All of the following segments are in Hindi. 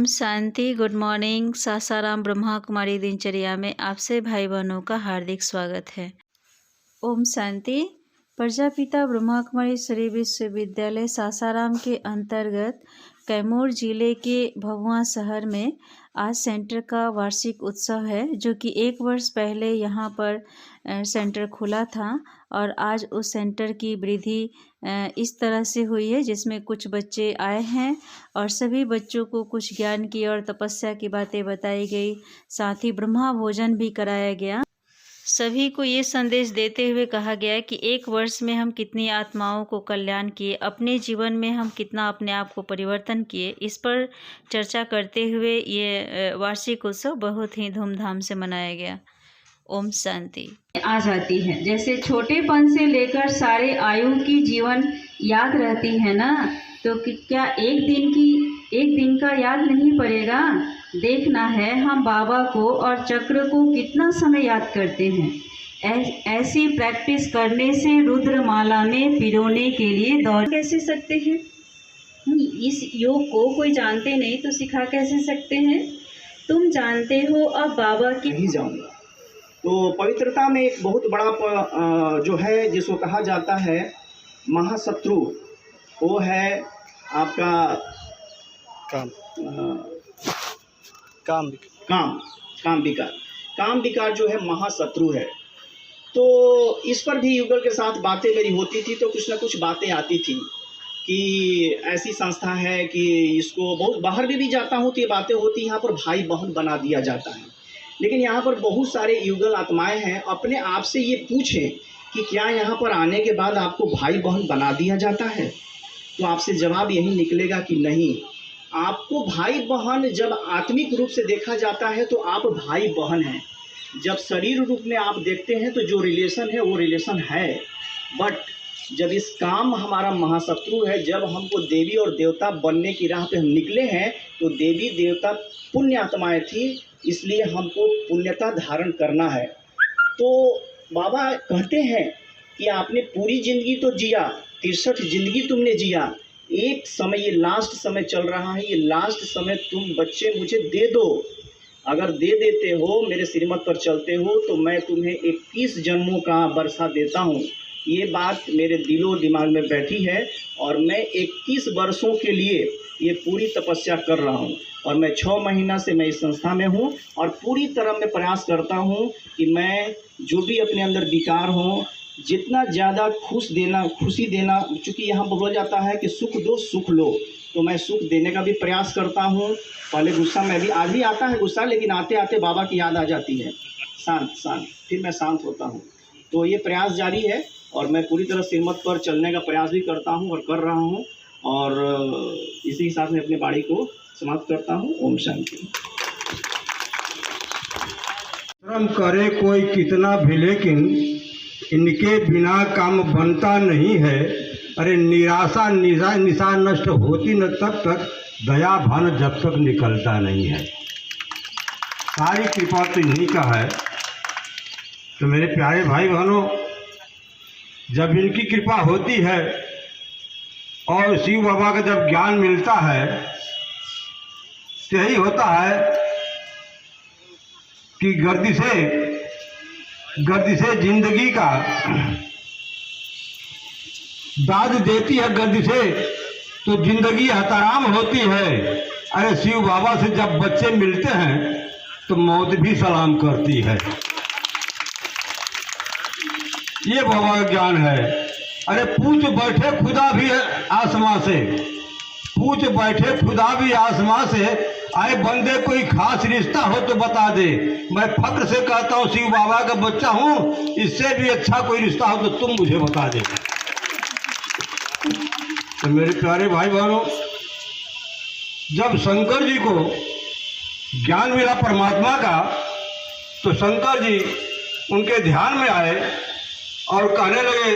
ओम शांति। Good morning. सासाराम ब्रह्मा कुमारी दिनचर्या में आपसे भाई बहनों का हार्दिक स्वागत है। ओम शांति। प्रजापिता ब्रह्मा कुमारी श्री विश्वविद्यालय सासाराम के अंतर्गत कैमूर जिले के भभुआ शहर में आज सेंटर का वार्षिक उत्सव है, जो कि 1 वर्ष पहले यहाँ पर सेंटर खुला था। और आज उस सेंटर की वृद्धि इस तरह से हुई है, जिसमें कुछ बच्चे आए हैं और सभी बच्चों को कुछ ज्ञान की और तपस्या की बातें बताई गई। साथ ही ब्रह्मा भोजन भी कराया गया। सभी को ये संदेश देते हुए कहा गया है कि 1 वर्ष में हम कितनी आत्माओं को कल्याण किए, अपने जीवन में हम कितना अपने आप को परिवर्तन किए, इस पर चर्चा करते हुए ये वार्षिक उत्सव बहुत ही धूमधाम से मनाया गया। ओम शांति। आ जाती है, जैसे छोटेपन से लेकर सारे आयु की जीवन याद रहती है ना, तो क्या एक दिन का याद नहीं पड़ेगा? देखना है हम बाबा को और चक्र को कितना समय याद करते हैं। ऐसी प्रैक्टिस करने से रुद्रमाला में पिरोने के लिए दौड़ कैसे सकते हैं? इस योग को कोई जानते नहीं तो सिखा कैसे सकते हैं? तुम जानते हो अब बाबा की नहीं जाऊंगा। तो पवित्रता में एक बहुत बड़ा जो है जिसको कहा जाता है महाशत्रु, वो है आपका काम विकार जो है महाशत्रु है। तो इस पर भी युगल के साथ बातें मेरी होती थी, तो कुछ ना कुछ बातें आती थी कि ऐसी संस्था है कि इसको बहुत बाहर भी जाता हूँ तो ये बातें होती, यहाँ पर भाई बहन बना दिया जाता है। लेकिन यहाँ पर बहुत सारे युगल आत्माएं हैं, अपने आप से ये पूछें कि क्या यहाँ पर आने के बाद आपको भाई बहन बना दिया जाता है? तो आपसे जवाब यही निकलेगा कि नहीं। आपको भाई बहन जब आत्मिक रूप से देखा जाता है तो आप भाई बहन हैं। जब शरीर रूप में आप देखते हैं तो जो रिलेशन है वो रिलेशन है, बट जब इस काम हमारा महाशत्रु है, जब हमको देवी और देवता बनने की राह पे हम निकले हैं, तो देवी देवता पुण्य आत्माएं थी, इसलिए हमको पुण्यता धारण करना है। तो बाबा कहते हैं कि आपने पूरी ज़िंदगी तो जिया, 63 ज़िंदगी तुमने जिया, एक समय ये लास्ट समय चल रहा है, ये लास्ट समय तुम बच्चे मुझे दे दो। अगर दे देते हो, मेरे श्रीमत पर चलते हो, तो मैं तुम्हें 21 जन्मों का बरसा देता हूँ। ये बात मेरे दिलो दिमाग में बैठी है और मैं 21 वर्षों के लिए ये पूरी तपस्या कर रहा हूँ। और मैं 6 महीना से मैं इस संस्था में हूँ और पूरी तरह मैं प्रयास करता हूँ कि मैं जो भी अपने अंदर विकार हो, जितना ज़्यादा खुशी देना, चूँकि यहाँ बोला जाता है कि सुख दो सुख लो, तो मैं सुख देने का भी प्रयास करता हूँ। पहले गुस्सा में भी आज भी आता है गुस्सा, लेकिन आते आते बाबा की याद आ जाती है, शांत, फिर मैं शांत होता हूँ। तो ये प्रयास जारी है और मैं पूरी तरह श्रीमत पर चलने का प्रयास भी करता हूँ और कर रहा हूँ। और इसी के साथ में अपनी वाणी को समाप्त करता हूँ। ओम शांति। कर्म करे कोई कितना भी, लेकिन इनके बिना काम बनता नहीं है। अरे निराशा निशा नष्ट होती न तब तक, दया भान जब तक निकलता नहीं है। सारी कृपा तो इन्हीं का है। तो मेरे प्यारे भाई बहनों, जब इनकी कृपा होती है और शिव बाबा का जब ज्ञान मिलता है, तो यही होता है कि गर्दिशे जिंदगी का दाद देती है गर्दिशे, तो जिंदगी हताराम होती है। अरे शिव बाबा से जब बच्चे मिलते हैं तो मौत भी सलाम करती है। ये बाबा का ज्ञान है। अरे पूछ बैठे खुदा भी आसमां से, पूछ बैठे खुदा भी आसमां से, आए बंदे कोई खास रिश्ता हो तो बता दे। मैं फक्र से कहता हूँ शिव बाबा का बच्चा हूँ, इससे भी अच्छा कोई रिश्ता हो तो तुम मुझे बता दे। तो मेरे प्यारे भाई बहनों, जब शंकर जी को ज्ञान मिला परमात्मा का, तो शंकर जी उनके ध्यान में आए और कहने लगे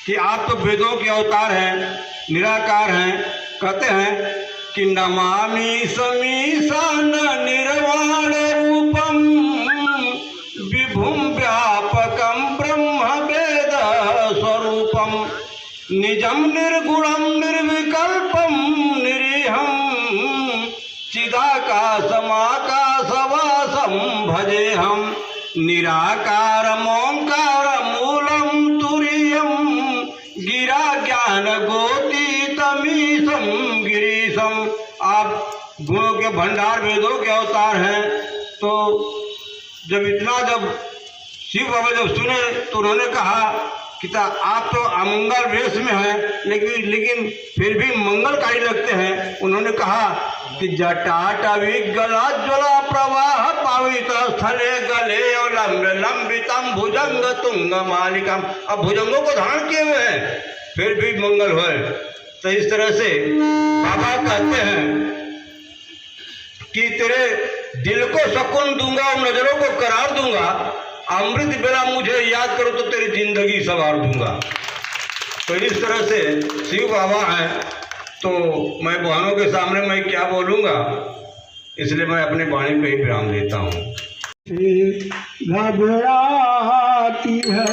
कि आप तो वेदों के अवतार हैं, निराकार हैं। कहते हैं कि नमामि समीशान निर्वाण रूपम विभुम व्यापकम ब्रह्म वेद स्वरूपम निजम निर्गुणम निर्विकल्पम निरीहम चिदा ब्रह्माकाशवासं भजे हम निराकार ओंकार मूलम तुरीयम गिरा ज्ञान गोतीतमीशम गिरीशम। आप गुणों के भंडार वेदों के अवतार हैं। तो जब शिव बाबा जब सुने तो उन्होंने कहा कि आप तो अमंगल वेश में हैं, लेकिन फिर भी मंगलकारी लगते हैं। उन्होंने कहा कि जटाटवी गला ज्वला प्रवाह पावित स्थले गले और लंबितम भुजंग तुंग मालिकम। अब भुजंगों को धारण किए हुए हैं फिर भी मंगल हुए। तो इस तरह से बाबा कहते हैं कि तेरे दिल को सुकून दूंगा और नजरों को करार दूंगा, अमृत बेला मुझे याद करो तो तेरी जिंदगी संवार दूंगा। तो इस तरह से शिव बाबा हैं। तो मैं बहनों के सामने मैं क्या बोलूँगा, इसलिए मैं अपनी वाणी पे ही विराम देता हूँ। घबराती है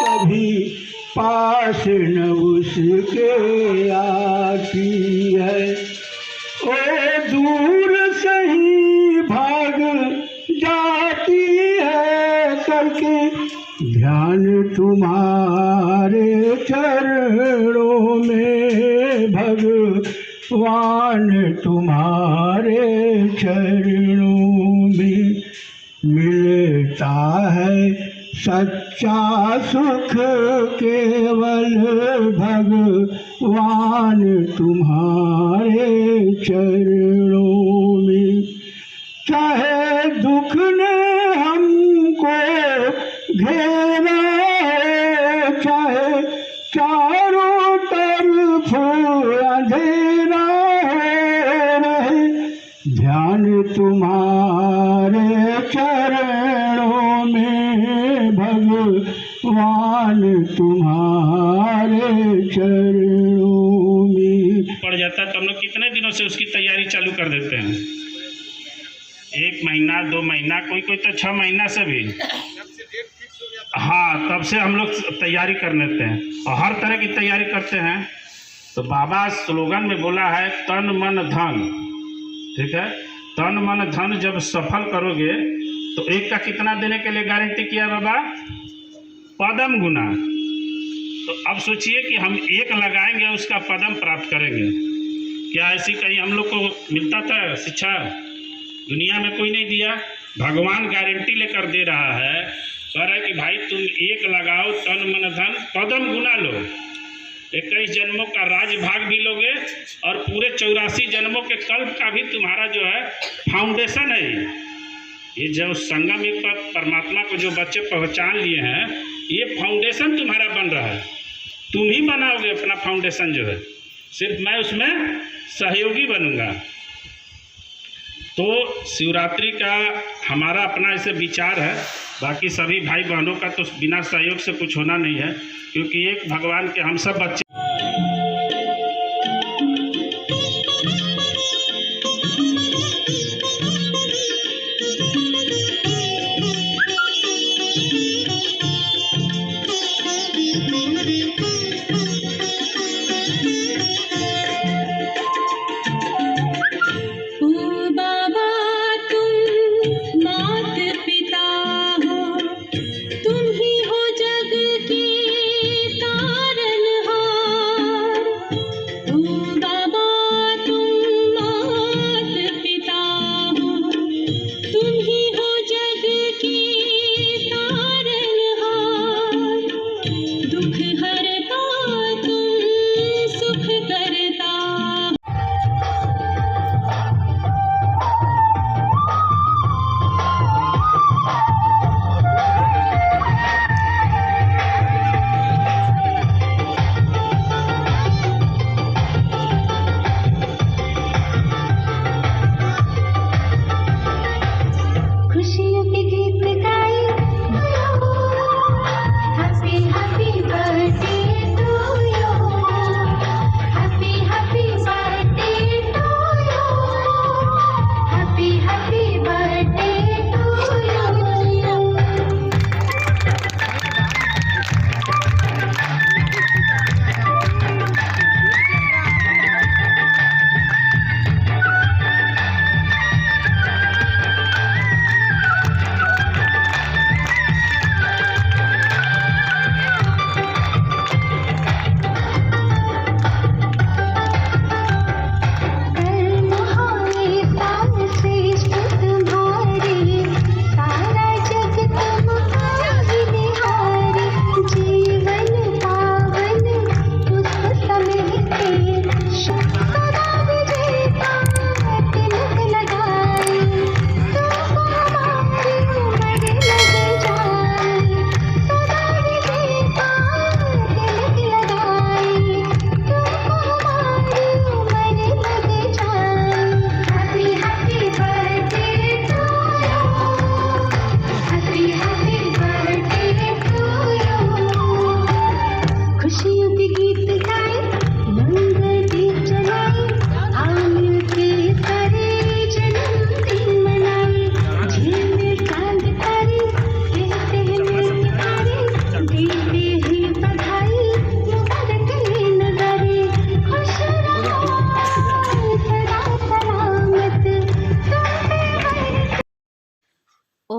कभी पास न उसके आती है, ओ दूर से ही भाग जाती है करके ध्यान तुम्हारे चरणों में, भगवान तुम्हारे चरणों में मिलता है सच्चा सुख केवल, भगवान तुम्हारे चरणों में। चाहे दुख ने हमको घेरा है, चाहे चारों तरफ अंधेरा है, ध्यान तुम्हारे चरणों में, भगवान तुम्हारे चरणों में। पड़ जाता है तो हम लोग कितने दिनों से उसकी तैयारी चालू कर देते हैं, 1 महीना 2 महीना, कोई तो 6 महीना से भी, हाँ तब से हम लोग तैयारी कर लेते हैं और हर तरह की तैयारी करते हैं। तो बाबा स्लोगन में बोला है तन मन धन, ठीक है, तन मन धन जब सफल करोगे तो एक का कितना देने के लिए गारंटी किया बाबा, पदम गुना। तो अब सोचिए कि हम 1 लगाएंगे उसका पदम प्राप्त करेंगे। क्या ऐसी कहीं हम लोग को मिलता था शिक्षा? दुनिया में कोई नहीं दिया। भगवान गारंटी लेकर दे रहा है, कह रहा है कि भाई तुम 1 लगाओ तन मन धन पदम गुना लो, 21 जन्मों का राज भाग भी लोगे और पूरे 84 जन्मों के कल्प का भी तुम्हारा जो है फाउंडेशन है। ये जो संगम युग पर परमात्मा को जो बच्चे पहचान लिए हैं, ये फाउंडेशन तुम्हारा बन रहा है। तुम ही बनाओगे अपना फाउंडेशन जो है, सिर्फ मैं उसमें सहयोगी बनूंगा। तो शिवरात्रि का हमारा अपना ऐसे विचार है, बाकी सभी भाई बहनों का तो बिना सहयोग से कुछ होना नहीं है, क्योंकि एक भगवान के हम सब बच्चे। खुशियों के गीत गाए, happy happy birthday.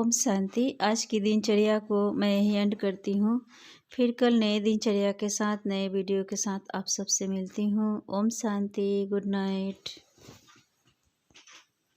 Om Shanti. आज की दिनचर्या को मैं यही एंड करती हूँ। फिर कल नए दिनचर्या के साथ, नए वीडियो के साथ आप सबसे मिलती हूँ। ओम शांति। Good night.